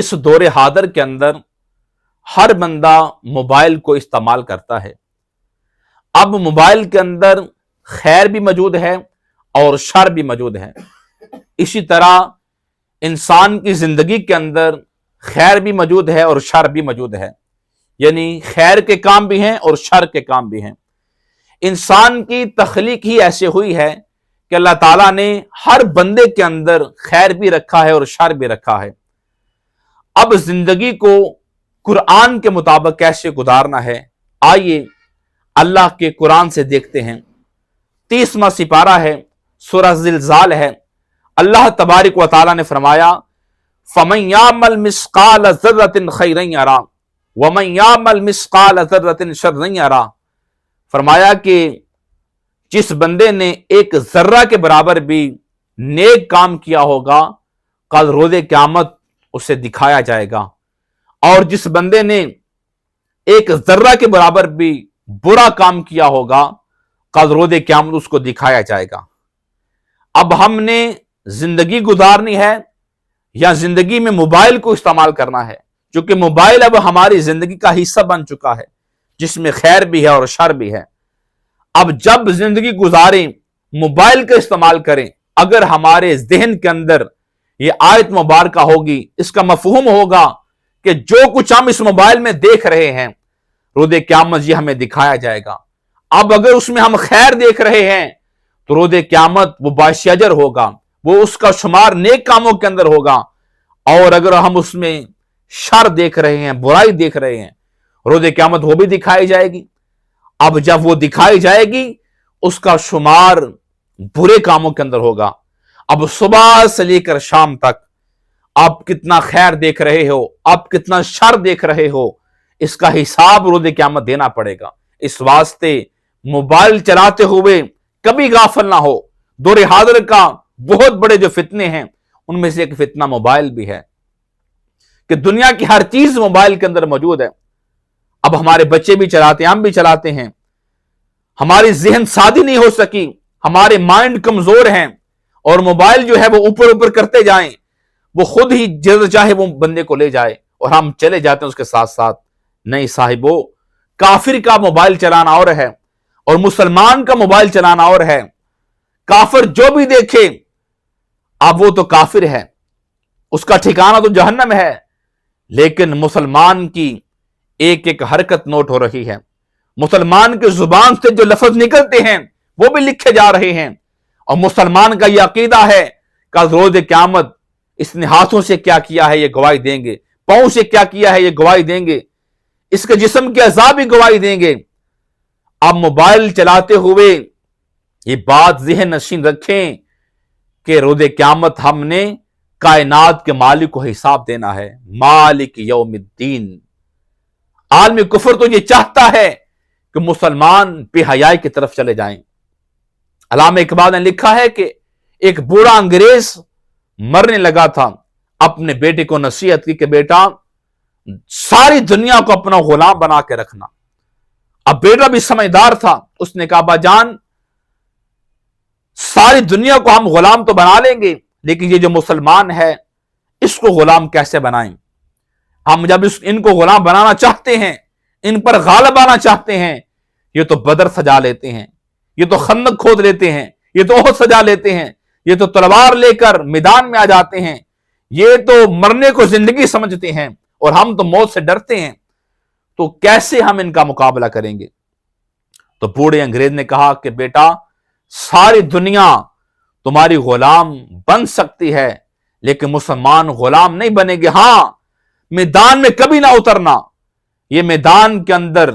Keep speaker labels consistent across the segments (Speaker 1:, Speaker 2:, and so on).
Speaker 1: اس دور حاضر کے اندر ہر بندہ موبائل کو استعمال کرتا ہے۔ اب موبائل کے اندر خیر بھی موجود ہے اور شر بھی موجود ہے۔ اسی طرح انسان کی زندگی کے اندر خیر بھی موجود ہے اور شر بھی موجود ہے، یعنی خیر کے کام بھی ہیں اور شر کے کام بھی ہیں۔ انسان کی تخلیق ہی ایسے ہوئی ہے کہ اللہ تعالیٰ نے ہر بندے کے اندر خیر بھی رکھا ہے اور شر بھی رکھا ہے۔ اب زندگی کو قرآن کے مطابق کیسے گزارنا ہے، آئیے اللہ کے قرآن سے دیکھتے ہیں۔ 30واں سپارہ ہے، سورہ زلزال ہے۔ اللہ تبارک و تعالیٰ نے فرمایا فَمَن يَعْمَلْ مِثْقَالَ ذَرَّةٍ خَيْرًا يَرَهُ وَمَن يَعْمَلْ مِثْقَالَ ذَرَّةٍ شَرًّا يَرَهُ، فرمایا کہ جس بندے نے ایک ذرہ کے برابر بھی نیک کام کیا ہوگا کل روز قیامت اسے دکھایا جائے گا، اور جس بندے نے ایک ذرہ کے برابر بھی برا کام کیا ہوگا کل روز قیامت اس کو دکھایا جائے گا۔ اب ہم نے زندگی گزارنی ہے یا زندگی میں موبائل کو استعمال کرنا ہے، چونکہ موبائل اب ہماری زندگی کا حصہ بن چکا ہے جس میں خیر بھی ہے اور شر بھی ہے۔ اب جب زندگی گزاریں موبائل کا استعمال کریں، اگر ہمارے ذہن کے اندر یہ آیت مبارکہ ہوگی، اس کا مفہوم ہوگا کہ جو کچھ ہم اس موبائل میں دیکھ رہے ہیں روز قیامت یہ ہمیں دکھایا جائے گا۔ اب اگر اس میں ہم خیر دیکھ رہے ہیں تو روز قیامت وہ باعث اجر ہوگا، وہ اس کا شمار نیک کاموں کے اندر ہوگا، اور اگر ہم اس میں شر دیکھ رہے ہیں، برائی دیکھ رہے ہیں، روز قیامت وہ بھی دکھائی جائے گی۔ اب جب وہ دکھائی جائے گی اس کا شمار برے کاموں کے اندر ہوگا۔ اب صبح سے لے کر شام تک آپ کتنا خیر دیکھ رہے ہو، آپ کتنا شر دیکھ رہے ہو، اس کا حساب روز قیامت دینا پڑے گا۔ اس واسطے موبائل چلاتے ہوئے کبھی غافل نہ ہو۔ دور حاضر کا بہت بڑے جو فتنے ہیں ان میں سے ایک فتنہ موبائل بھی ہے کہ دنیا کی ہر چیز موبائل کے اندر موجود ہے۔ اب ہمارے بچے بھی چلاتے ہیں، ہم بھی چلاتے ہیں، ہماری ذہن سادی نہیں ہو سکی، ہمارے مائنڈ کمزور ہیں، اور موبائل جو ہے وہ اوپر اوپر کرتے جائیں، وہ خود ہی جلد چاہے وہ بندے کو لے جائے اور ہم چلے جاتے ہیں اس کے ساتھ ساتھ۔ نہیں صاحبو، کافر کا موبائل چلانا اور ہے اور مسلمان کا موبائل چلانا اور ہے۔ کافر جو بھی دیکھے اب وہ تو کافر ہے، اس کا ٹھکانہ تو جہنم ہے، لیکن مسلمان کی ایک ایک حرکت نوٹ ہو رہی ہے، مسلمان کے زبان سے جو لفظ نکلتے ہیں وہ بھی لکھے جا رہے ہیں، اور مسلمان کا یہ عقیدہ ہے کہ روز قیامت اس نے ہاتھوں سے کیا کیا ہے یہ گواہی دیں گے، پاؤں سے کیا کیا ہے یہ گواہی دیں گے، اس کے جسم کے اعضاء بھی گواہی دیں گے۔ اب موبائل چلاتے ہوئے یہ بات ذہن نشین رکھیں کہ روز قیامت ہم نے کائنات کے مالک کو حساب دینا ہے، مالک یوم الدین۔ عالم کفر تو یہ چاہتا ہے کہ مسلمان بے حیائی کی طرف چلے جائیں۔ علامہ اقبال نے لکھا ہے کہ ایک بوڑھا انگریز مرنے لگا تھا، اپنے بیٹے کو نصیحت کی کہ بیٹا ساری دنیا کو اپنا غلام بنا کے رکھنا۔ اب بیٹا بھی سمجھدار تھا، اس نے کہا ابا جان ساری دنیا کو ہم غلام تو بنا لیں گے، لیکن یہ جو مسلمان ہے اس کو غلام کیسے بنائیں؟ ہم جب ان کو غلام بنانا چاہتے ہیں، ان پر غالب آنا چاہتے ہیں، یہ تو بدر سجا لیتے ہیں، یہ تو خندق کھود لیتے ہیں، یہ تو احد سجا لیتے ہیں، یہ تو تلوار لے کر میدان میں آ جاتے ہیں، یہ تو مرنے کو زندگی سمجھتے ہیں، اور ہم تو موت سے ڈرتے ہیں، تو کیسے ہم ان کا مقابلہ کریں گے؟ تو بوڑھے انگریز نے کہا کہ بیٹا ساری دنیا تمہاری غلام بن سکتی ہے لیکن مسلمان غلام نہیں بنے گے۔ ہاں میدان میں کبھی نہ اترنا، یہ میدان کے اندر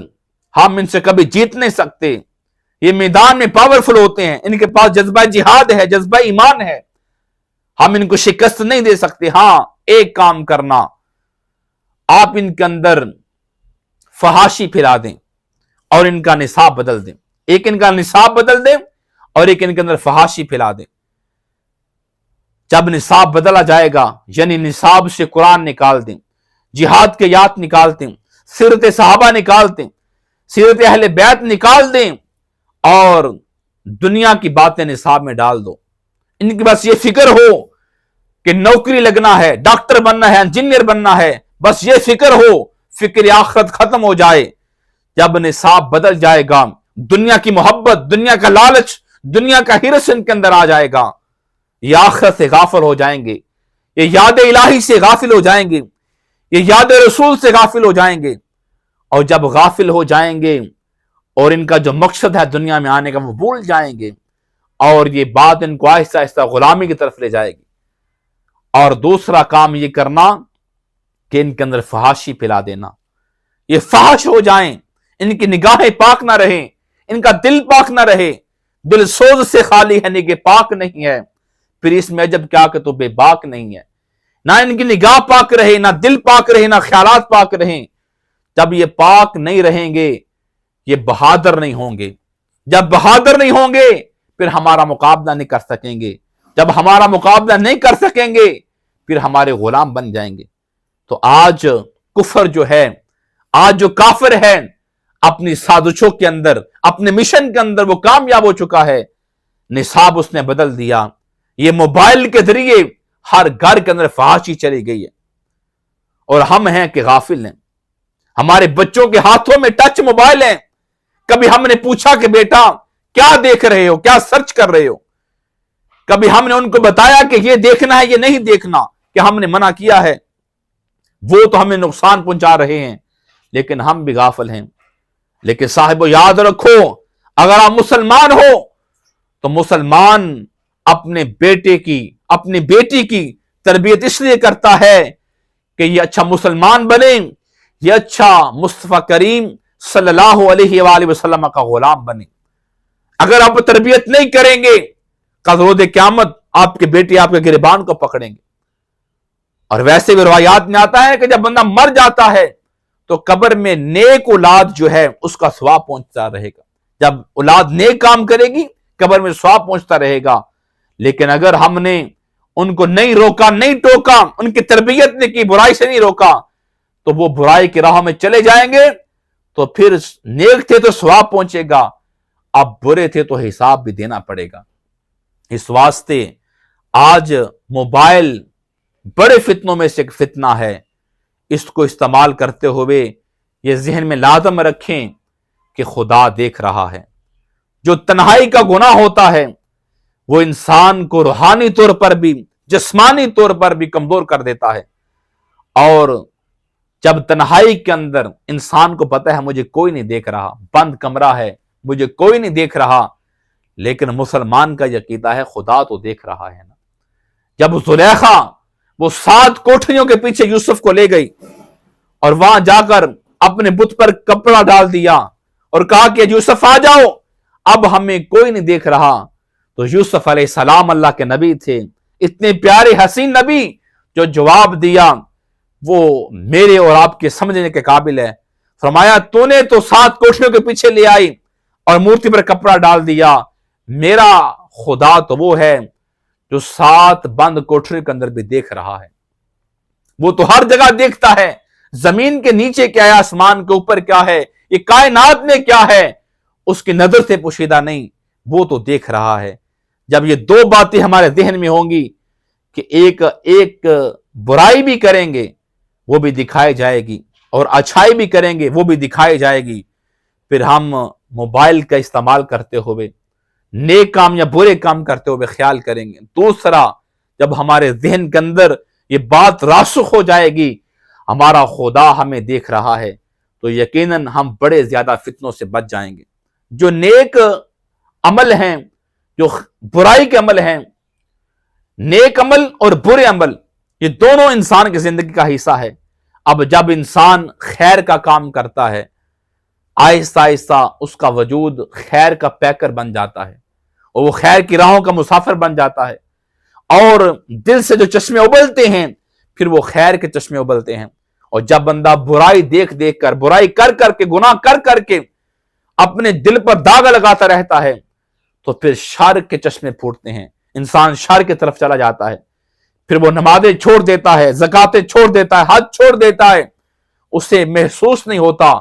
Speaker 1: ہم ان سے کبھی جیت نہیں سکتے، یہ میدان میں پاورفل ہوتے ہیں، ان کے پاس جذبہ جہاد ہے، جذبہ ایمان ہے، ہم ان کو شکست نہیں دے سکتے۔ ہاں ایک کام کرنا، آپ ان کے اندر فحاشی پھیلا دیں اور ان کا نصاب بدل دیں، ایک ان کا نصاب بدل دیں اور ایک ان کے اندر فحاشی پھیلا دیں۔ جب نصاب بدلا جائے گا یعنی نصاب سے قرآن نکال دیں، جہاد کے آیات نکال دیں، سیرت صحابہ نکال دیں، سیرت اہل بیت نکال دیں، اور دنیا کی باتیں نصاب میں ڈال دو۔ ان کے پاس یہ فکر ہو کہ نوکری لگنا ہے، ڈاکٹر بننا ہے، انجینئر بننا ہے، بس یہ فکر ہو، فکر آخرت ختم ہو جائے، جب نصاب بدل جائے گا، دنیا کی محبت، دنیا کا لالچ، دنیا کا ہرس ان کے اندر آ جائے گا، یہ آخرت سے غافل ہو جائیں گے، یہ یاد الہی سے غافل ہو جائیں گے، یہ یاد رسول سے غافل ہو جائیں گے، اور جب غافل ہو جائیں گے اور ان کا جو مقصد ہے دنیا میں آنے کا وہ بھول جائیں گے، اور یہ بات ان کو آہستہ آہستہ غلامی کی طرف لے جائے گی۔ اور دوسرا کام یہ کرنا کہ ان کے اندر فحاشی پھیلا دینا، یہ فحش ہو جائیں، ان کی نگاہیں پاک نہ رہیں، ان کا دل پاک نہ رہے، دل سوز سے خالی ہے، نگاہ پاک نہیں ہے، پھر اس میں عجب کیا کہ تو بے باک نہیں ہے۔ نہ ان کی نگاہ پاک رہے، نہ دل پاک رہے، نہ خیالات پاک رہیں۔ جب یہ پاک نہیں رہیں گے یہ بہادر نہیں ہوں گے، جب بہادر نہیں ہوں گے پھر ہمارا مقابلہ نہیں کر سکیں گے، جب ہمارا مقابلہ نہیں کر سکیں گے پھر ہمارے غلام بن جائیں گے۔ تو آج کفر جو ہے، آج جو کافر ہے، اپنی سازشوں کے اندر، اپنے مشن کے اندر وہ کامیاب ہو چکا ہے، نصاب اس نے بدل دیا، یہ موبائل کے ذریعے ہر گھر کے اندر فحاشی چلی گئی ہے، اور ہم ہیں کہ غافل ہیں، ہمارے بچوں کے ہاتھوں میں ٹچ موبائل ہیں، کبھی ہم نے پوچھا کہ بیٹا کیا دیکھ رہے ہو، کیا سرچ کر رہے ہو؟ کبھی ہم نے ان کو بتایا کہ یہ دیکھنا ہے، یہ نہیں دیکھنا، کہ ہم نے منع کیا ہے؟ وہ تو ہمیں نقصان پہنچا رہے ہیں لیکن ہم بھی غافل ہیں۔ لیکن صاحبو یاد رکھو، اگر آپ مسلمان ہو تو مسلمان اپنے بیٹے کی، اپنی بیٹی کی تربیت اس لیے کرتا ہے کہ یہ اچھا مسلمان بنے، یہ اچھا مصطفیٰ کریم صلی اللہ علیہ وآلہ وسلم کا غلام بنے۔ اگر آپ تربیت نہیں کریں گے، کل روز قیامت آپ کے بیٹے آپ کے گریبان کو پکڑیں گے۔ اور ویسے بھی روایات میں آتا ہے کہ جب بندہ مر جاتا ہے تو قبر میں نیک اولاد جو ہے اس کا ثواب پہنچتا رہے گا، جب اولاد نیک کام کرے گی قبر میں ثواب پہنچتا رہے گا۔ لیکن اگر ہم نے ان کو نہیں روکا، نہیں ٹوکا، ان کی تربیت نے کی، برائی سے نہیں روکا، تو وہ برائی کی راہ میں چلے جائیں گے، تو پھر نیک تھے تو ثواب پہنچے گا، اب برے تھے تو حساب بھی دینا پڑے گا۔ اس واسطے آج موبائل بڑے فتنوں میں سے ایک فتنہ ہے، اس کو استعمال کرتے ہوئے یہ ذہن میں لازم رکھیں کہ خدا دیکھ رہا ہے۔ جو تنہائی کا گناہ ہوتا ہے وہ انسان کو روحانی طور پر بھی، جسمانی طور پر بھی کمزور کر دیتا ہے، اور جب تنہائی کے اندر انسان کو پتہ ہے مجھے کوئی نہیں دیکھ رہا، بند کمرہ ہے، مجھے کوئی نہیں دیکھ رہا، لیکن مسلمان کا عقیدہ ہے خدا تو دیکھ رہا ہے نا۔ جب زلیخا وہ 7 کوٹھریوں کے پیچھے یوسف کو لے گئی اور وہاں جا کر اپنے بت پر کپڑا ڈال دیا اور کہا کہ یوسف آ جاؤ، اب ہمیں کوئی نہیں دیکھ رہا، تو یوسف علیہ السلام اللہ کے نبی تھے، اتنے پیارے حسین نبی، جو جواب دیا وہ میرے اور آپ کے سمجھنے کے قابل ہے۔ فرمایا تو نے تو 7 کوٹھریوں کے پیچھے لے آئی اور مورتی پر کپڑا ڈال دیا، میرا خدا تو وہ ہے جو 7 بند کوٹھریوں کے اندر بھی دیکھ رہا ہے، وہ تو ہر جگہ دیکھتا ہے، زمین کے نیچے کیا ہے، آسمان کے اوپر کیا ہے، یہ کائنات میں کیا ہے، اس کی نظر سے پوشیدہ نہیں، وہ تو دیکھ رہا ہے۔ جب یہ 2 باتیں ہمارے ذہن میں ہوں گی کہ ایک برائی بھی کریں گے وہ بھی دکھائی جائے گی اور اچھائی بھی کریں گے وہ بھی دکھائی جائے گی، پھر ہم موبائل کا استعمال کرتے ہوئے نیک کام یا برے کام کرتے ہوئے خیال کریں گے۔ دوسرا، جب ہمارے ذہن کے اندر یہ بات راسخ ہو جائے گی ہمارا خدا ہمیں دیکھ رہا ہے، تو یقیناً ہم بڑے زیادہ فتنوں سے بچ جائیں گے۔ جو نیک عمل ہیں، جو برائی کے عمل ہیں، نیک عمل اور برے عمل یہ دونوں انسان کی زندگی کا حصہ ہے۔ اب جب انسان خیر کا کام کرتا ہے، آہستہ آہستہ اس کا وجود خیر کا پیکر بن جاتا ہے اور وہ خیر کی راہوں کا مسافر بن جاتا ہے، اور دل سے جو چشمے ابلتے ہیں پھر وہ خیر کے چشمے ابلتے ہیں۔ اور جب بندہ برائی دیکھ دیکھ کر، برائی کر کر کے، گناہ کر کر کے اپنے دل پر داغ لگاتا رہتا ہے تو پھر شر کے چشمے پھوٹتے ہیں، انسان شر کی طرف چلا جاتا ہے، پھر وہ نمازیں چھوڑ دیتا ہے، زکاتیں چھوڑ دیتا ہے، حج چھوڑ دیتا ہے، اسے محسوس نہیں ہوتا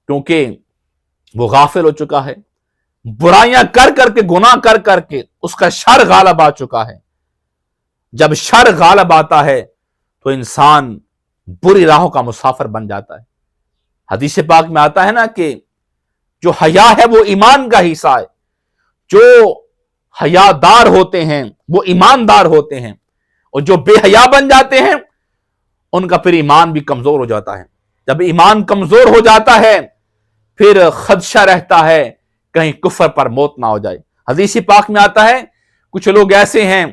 Speaker 1: کیونکہ وہ غافل ہو چکا ہے، برائیاں کر کر کے، گناہ کر کر کے اس کا شر غالب آ چکا ہے۔ جب شر غالب آتا ہے تو انسان بری راہوں کا مسافر بن جاتا ہے۔ حدیث پاک میں آتا ہے نا کہ جو حیا ہے وہ ایمان کا حصہ ہے، جو حیادار ہوتے ہیں وہ ایماندار ہوتے ہیں، اور جو بے حیا بن جاتے ہیں ان کا پھر ایمان بھی کمزور ہو جاتا ہے۔ جب ایمان کمزور ہو جاتا ہے پھر خدشہ رہتا ہے کہیں کفر پر موت نہ ہو جائے۔ حدیث پاک میں آتا ہے کچھ لوگ ایسے ہیں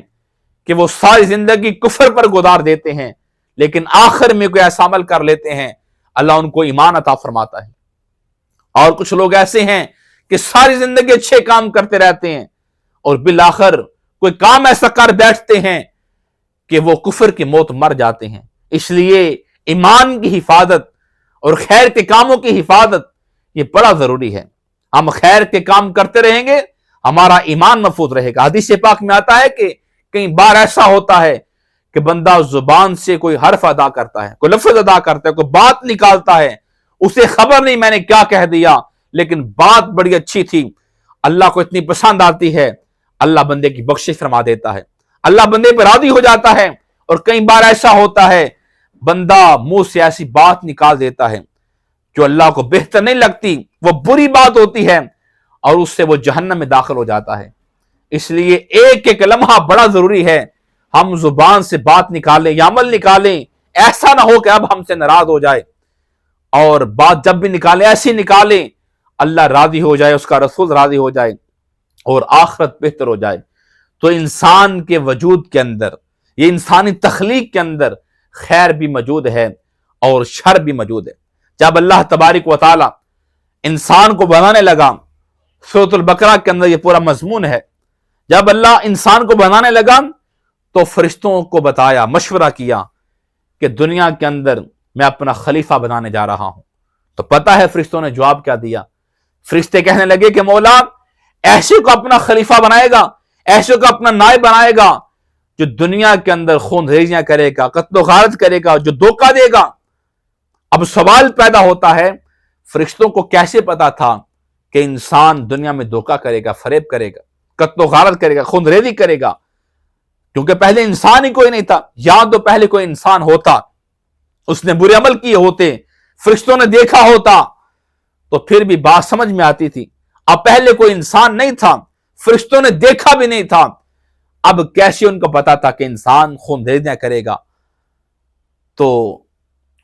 Speaker 1: کہ وہ ساری زندگی کفر پر گزار دیتے ہیں، لیکن آخر میں کوئی ایسا عمل کر لیتے ہیں اللہ ان کو ایمان عطا فرماتا ہے۔ اور کچھ لوگ ایسے ہیں کہ ساری زندگی اچھے کام کرتے رہتے ہیں اور بالآخر کوئی کام ایسا کر بیٹھتے ہیں کہ وہ کفر کی موت مر جاتے ہیں۔ اس لیے ایمان کی حفاظت اور خیر کے کاموں کی حفاظت یہ بڑا ضروری ہے۔ ہم خیر کے کام کرتے رہیں گے، ہمارا ایمان محفوظ رہے گا۔ حدیث پاک میں آتا ہے کہ کئی بار ایسا ہوتا ہے کہ بندہ زبان سے کوئی حرف ادا کرتا ہے، کوئی لفظ ادا کرتا ہے، کوئی بات نکالتا ہے، اسے خبر نہیں میں نے کیا کہہ دیا، لیکن بات بڑی اچھی تھی، اللہ کو اتنی پسند آتی ہے، اللہ بندے کی بخشش فرما دیتا ہے، اللہ بندے پر راضی ہو جاتا ہے۔ اور کئی بار ایسا ہوتا ہے بندہ منہ سے ایسی بات نکال دیتا ہے جو اللہ کو بہتر نہیں لگتی، وہ بری بات ہوتی ہے اور اس سے وہ جہنم میں داخل ہو جاتا ہے۔ اس لیے ایک ایک لمحہ بڑا ضروری ہے، ہم زبان سے بات نکالیں یا عمل نکالیں، ایسا نہ ہو کہ اب ہم سے ناراض ہو جائے، اور بات جب بھی نکالیں ایسی نکالیں اللہ راضی ہو جائے، اس کا رسول راضی ہو جائے اور آخرت بہتر ہو جائے۔ تو انسان کے وجود کے اندر، یہ انسانی تخلیق کے اندر خیر بھی موجود ہے اور شر بھی موجود ہے۔ جب اللہ تبارک و تعالی انسان کو بنانے لگا، سورۃ البقرہ کے اندر یہ پورا مضمون ہے، جب اللہ انسان کو بنانے لگا تو فرشتوں کو بتایا، مشورہ کیا کہ دنیا کے اندر میں اپنا خلیفہ بنانے جا رہا ہوں۔ تو پتہ ہے فرشتوں نے جواب کیا دیا؟ فرشتے کہنے لگے کہ مولا ایسے کو اپنا خلیفہ بنائے گا، ایسے کو اپنا نائب بنائے گا جو دنیا کے اندر خون ریزیاں کرے گا، قتل و غارت کرے گا، جو دھوکہ دے گا۔ اب سوال پیدا ہوتا ہے فرشتوں کو کیسے پتا تھا کہ انسان دنیا میں دھوکہ کرے گا، فریب کرے گا، قتل و غارت کرے گا، خون ریزی کرے گا؟ کیونکہ پہلے انسان ہی کوئی نہیں تھا، یا تو پہلے کوئی انسان ہوتا، اس نے برے عمل کیے ہوتے، فرشتوں نے دیکھا ہوتا تو پھر بھی بات سمجھ میں آتی تھی۔ اب پہلے کوئی انسان نہیں تھا، فرشتوں نے دیکھا بھی نہیں تھا، اب کیسے ان کو پتا تھا کہ انسان خون ریزیاں کرے گا؟ تو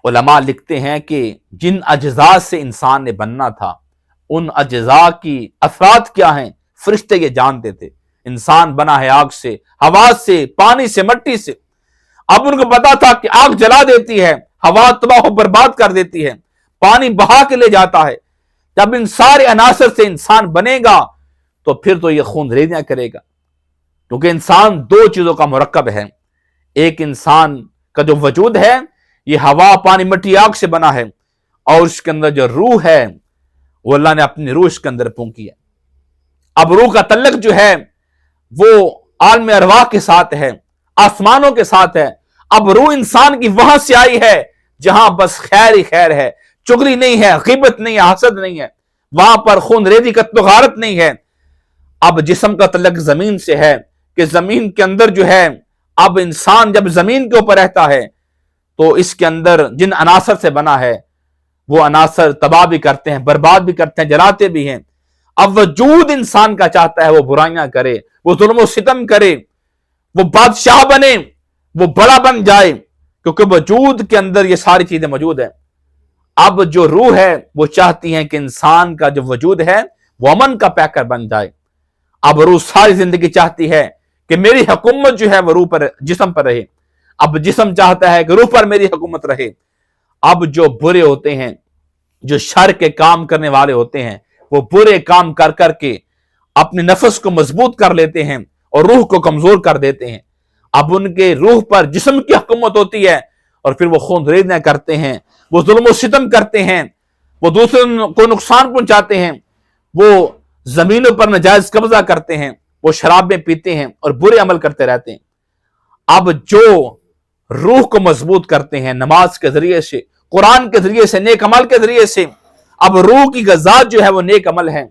Speaker 1: علماء لکھتے ہیں کہ جن اجزاء سے انسان نے بننا تھا ان اجزاء کی اثرات کیا ہیں فرشتے یہ جانتے تھے۔ انسان بنا ہے آگ سے، ہوا سے، پانی سے، مٹی سے۔ اب ان کو پتا تھا کہ آگ جلا دیتی ہے، ہوا تباہ و برباد کر دیتی ہے، پانی بہا کے لے جاتا ہے۔ جب ان سارے عناصر سے انسان بنے گا تو پھر تو یہ خون ریزیاں کرے گا، کیونکہ انسان دو چیزوں کا مرکب ہے۔ ایک انسان کا جو وجود ہے یہ ہوا، پانی، مٹی، آگ سے بنا ہے، اور اس کے اندر جو روح ہے وہ اللہ نے اپنی روح اس کے اندر پھونکی ہے۔ اب روح کا تعلق جو ہے وہ عالم ارواح کے ساتھ ہے، آسمانوں کے ساتھ ہے۔ اب روح انسان کی وہاں سے آئی ہے جہاں بس خیر ہی خیر ہے، چغلی نہیں ہے، غیبت نہیں ہے، حسد نہیں ہے، وہاں پر خون ریزی، قتل و غارت نہیں ہے۔ اب جسم کا تعلق زمین سے ہے کہ زمین کے اندر جو ہے، اب انسان جب زمین کے اوپر رہتا ہے تو اس کے اندر جن عناصر سے بنا ہے وہ عناصر تباہ بھی کرتے ہیں، برباد بھی کرتے ہیں، جلاتے بھی ہیں۔ اب وجود انسان کا چاہتا ہے وہ برائیاں کرے، وہ ظلم و ستم کرے، وہ بادشاہ بنے، وہ بڑا بن جائے، کیونکہ وجود کے اندر یہ ساری چیزیں موجود ہیں۔ اب جو روح ہے وہ چاہتی ہیں کہ انسان کا جو وجود ہے وہ امن کا پیکر بن جائے۔ اب روح ساری زندگی چاہتی ہے کہ میری حکومت جو ہے وہ روح پر، جسم پر رہے۔ اب جسم چاہتا ہے کہ روح پر میری حکومت رہے۔ اب جو برے ہوتے ہیں، جو شر کے کام کرنے والے ہوتے ہیں، وہ برے کام کر کر کے اپنے نفس کو مضبوط کر لیتے ہیں اور روح کو کمزور کر دیتے ہیں۔ اب ان کے روح پر جسم کی حکومت ہوتی ہے اور پھر وہ خون ریزیاں کرتے ہیں، وہ ظلم و ستم کرتے ہیں، وہ دوسروں کو نقصان پہنچاتے ہیں، وہ زمینوں پر ناجائز قبضہ کرتے ہیں، وہ شرابیں پیتے ہیں اور برے عمل کرتے رہتے ہیں۔ اب جو روح کو مضبوط کرتے ہیں نماز کے ذریعے سے، قرآن کے ذریعے سے، نیک عمل کے ذریعے سے، اب روح کی غذا جو ہے وہ نیک عمل ہے۔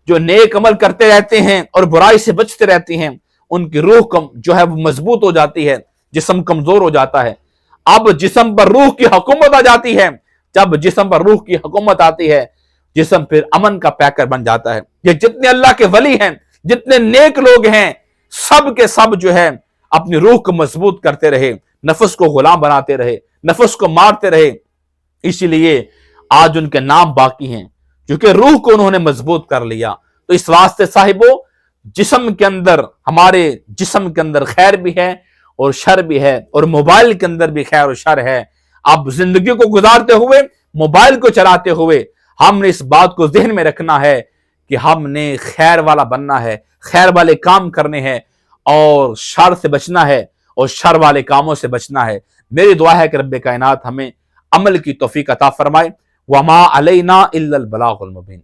Speaker 1: جو نیک عمل کرتے رہتے ہیں اور برائی سے بچتے رہتے ہیں ان کی روح جو ہے وہ مضبوط ہو جاتی ہے، جسم کمزور ہو جاتا ہے۔ اب جسم پر روح کی حکومت آ جاتی ہے، جب جسم پر روح کی حکومت آتی ہے جسم پھر امن کا پیکر بن جاتا ہے۔ یہ جتنے اللہ کے ولی ہیں، جتنے نیک لوگ ہیں، سب کے سب جو ہے اپنی روح کو مضبوط کرتے رہے، نفس کو غلام بناتے رہے، نفس کو مارتے رہے، اسی لیے آج ان کے نام باقی ہیں، کیونکہ روح کو انہوں نے مضبوط کر لیا۔ تو اس واسطے صاحبو، جسم کے اندر، ہمارے جسم کے اندر خیر بھی ہے اور شر بھی ہے، اور موبائل کے اندر بھی خیر اور شر ہے۔ اب زندگی کو گزارتے ہوئے، موبائل کو چلاتے ہوئے، ہم نے اس بات کو ذہن میں رکھنا ہے کہ ہم نے خیر والا بننا ہے، خیر والے کام کرنے ہیں، اور شر سے بچنا ہے اور شر والے کاموں سے بچنا ہے۔ میری دعا ہے کہ رب کائنات ہمیں عمل کی توفیق عطا فرمائے۔ وما علینا الا البلاغ المبین۔